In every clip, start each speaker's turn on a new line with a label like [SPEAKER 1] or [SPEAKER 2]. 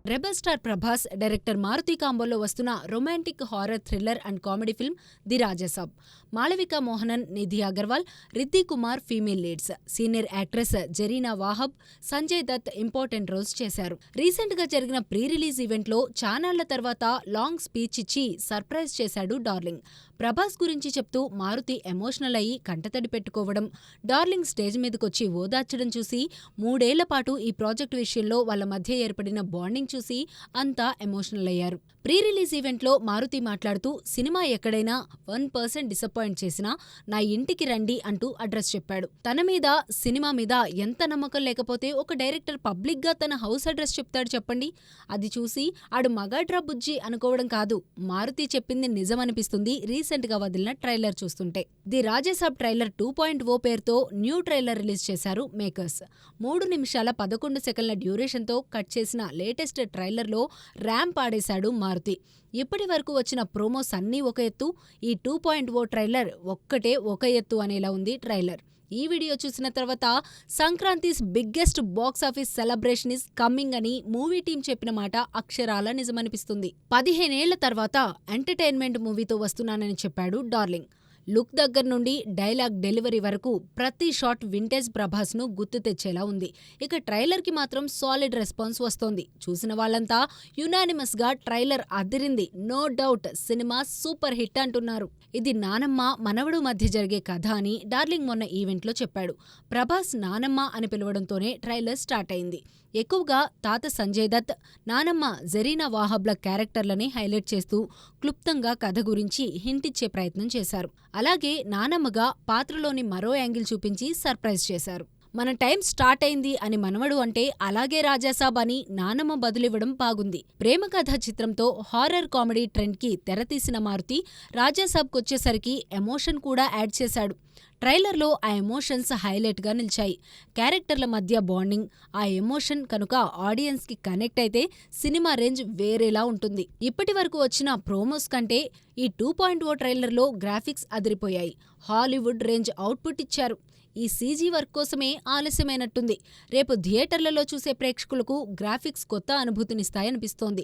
[SPEAKER 1] Rebel star Prabhas, director Maruthi కాంబోలో వస్తున్న romantic horror thriller and comedy film the Rajasaab. Malavika Mohanan, Nidhi Agarwal, Riddhi Kumar female leads. Senior actress Zarina Wahab, Sanjay Dutt important roles చేశారు. Recent గా జరిగిన pre release ఈవెంట్లో చానాళ్ల తర్వాత లాంగ్ స్పీచ్ ఇచ్చి సర్ప్రైజ్ చేశాడు డార్లింగ్. ప్రభాస్ గురించి చెప్తూ మారుతి ఎమోషనల్ అయ్యి కంటతడి పెట్టుకోవడం, డార్లింగ్ స్టేజ్ మీదకొచ్చి ఓదార్చడం చూసి 3 ఏళ్ల పాటు ఈ ప్రాజెక్టు విషయంలో వాళ్ళ మధ్య ఏర్పడిన బాండింగ్ చూసి అంతా ఎమోషనల్ అయ్యారు. ప్రీ రిలీజ్ ఈవెంట్లో మారుతి మాట్లాడుతూ సినిమా ఎక్కడైనా 1% డిసప్పాయింట్ చేసినా నా ఇంటికి రండి అంటూ అడ్రస్ చెప్పాడు. తన మీద, సినిమా మీద ఎంత నమ్మకం లేకపోతే ఒక డైరెక్టర్ పబ్లిక్ గా తన హౌస్ అడ్రస్ చెప్తాడు చెప్పండి. అది చూసి ఆడు మగాడ్రా బుజ్జి అనుకోవడం కాదు, మారుతి చెప్పింది నిజమనిపిస్తుంది రీసెంట్ గా వదిలిన ట్రైలర్ చూస్తుంటే. ది రాజాసాబ్ ట్రైలర్ 2.0 పేరుతో న్యూ ట్రైలర్ రిలీజ్ చేశారు మేకర్స్. 3 నిమిషాల 11 సెకన్ల డ్యూరేషన్తో కట్ చేసిన లేటెస్ట్ ట్రైలర్లో ర్యాంప్ ఆడేశాడు మారుతి. ఇప్పటి వరకు వచ్చిన ప్రోమోస్ అన్నీ ఒక ఎత్తు, ఈ 2.0 ట్రైలర్ ఒక్కటే ఒక ఎత్తు అనేలా ఉంది ట్రైలర్. ఈ వీడియో చూసిన తర్వాత Sankranti's biggest box office celebration is coming అని మూవీ టీం చెప్పిన మాట అక్షరాల నిజమనిపిస్తుంది. 15 ఏళ్ల తర్వాత ఎంటర్టైన్మెంట్ మూవీతో వస్తున్నానని చెప్పాడు డార్లింగ్. లుక్ దగ్గర నుండి డైలాగ్ డెలివరీ వరకు ప్రతి షాట్ వింటేజ్ ప్రభాస్ను గుర్తు తెచ్చేలా ఉంది. ఇక ట్రైలర్కి మాత్రం సాలిడ్ రెస్పాన్స్ వస్తోంది. చూసిన వాళ్ళంతా యునానిమస్గా ట్రైలర్ అదిరింది, no doubt cinema super hit అంటున్నారు. ఇది నానమ్మ మనవడు మధ్య జరిగే కథ అని డార్లింగ్ మొన్న ఈవెంట్లో చెప్పాడు. ప్రభాస్ నానమ్మ అని పిలవడంతోనే ట్రైలర్ స్టార్ట్ అయింది. ఎక్కువగా తాత సంజయ్ దత్, నానమ్మ జరీనా వాహబ్ల క్యారెక్టర్లని హైలైట్ చేస్తూ క్లుప్తంగా కథ గురించి హింటిచ్చే ప్రయత్నం చేశారు. అలాగే నానమ్మగా పాత్రలోని మరో యాంగిల్ చూపించి సర్ప్రైజ్ చేశారు. మన టైం స్టార్ట్ అయింది అని మనవడు అంటే అలాగే రాజాసాబ్ అని నానమ్మ బదులివ్వడం బాగుంది. ప్రేమ కథ చిత్రంతో హారర్ కామెడీ ట్రెండ్కి తెరతీసిన మారుతి రాజాసాబ్కొచ్చేసరికి ఎమోషన్ కూడా యాడ్ చేశాడు. ట్రైలర్లో ఆ ఎమోషన్స్ హైలైట్గా నిలిచాయి. క్యారెక్టర్ల మధ్య బాండింగ్, ఆ ఎమోషన్ కనుక ఆడియన్స్కి కనెక్ట్ అయితే సినిమా రేంజ్ వేరేలా ఉంటుంది. ఇప్పటి వరకు వచ్చిన ప్రోమోస్ కంటే ఈ 2.0 ట్రైలర్లో గ్రాఫిక్స్ అదిరిపోయాయి. హాలీవుడ్ రేంజ్ అవుట్పుట్ ఇచ్చారు. ఈ సీజీ వర్క్ కోసమే ఆలస్యమైనట్టుంది. రేపు థియేటర్లలో చూసే ప్రేక్షకులకు గ్రాఫిక్స్ కొత్త అనుభూతినిస్తాయనిపిస్తోంది.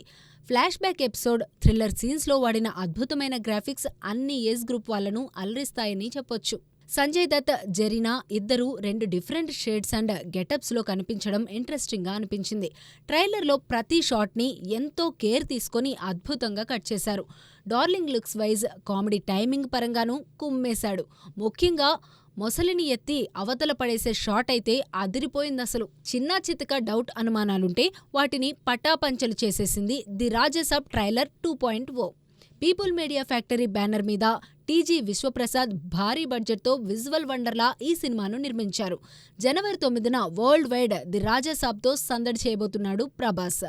[SPEAKER 1] ఫ్లాష్ బ్యాక్ ఎపిసోడ్, థ్రిల్లర్ సీన్స్లో వాడిన అద్భుతమైన గ్రాఫిక్స్ అన్ని ఏజ్ గ్రూప్ వాళ్లను అలరిస్తాయని చెప్పొచ్చు. సంజయ్ దత్, జరీనా ఇద్దరూ 2 డిఫరెంట్ షేడ్స్ అండ్ గెటప్స్లో కనిపించడం ఇంట్రెస్టింగ్గా అనిపించింది. ట్రైలర్లో ప్రతి షాట్ని ఎంతో కేర్ తీసుకొని అద్భుతంగా కట్ చేశారు. Darling looks wise, comedy timing పరంగానూ కుమ్మేశాడు. ముఖ్యంగా మొసలిని ఎత్తి అవతల పడేసే షాట్ అయితే అదిరిపోయిందసలు. చిన్నా చితక డౌట్ అనుమానాలుంటే వాటిని పటాపంచలు చేసేసింది the Rajasaab trailer 2.0. People Media Factory banner మీద టీజీ విశ్వప్రసాద్ భారీ బడ్జెట్తో విజువల్ వండర్లా ఈ సినిమాను నిర్మించారు. జనవరి 9న వరల్డ్ వైడ్ ది రాజాసాబ్తో సందడి చేయబోతున్నాడు ప్రభాస్.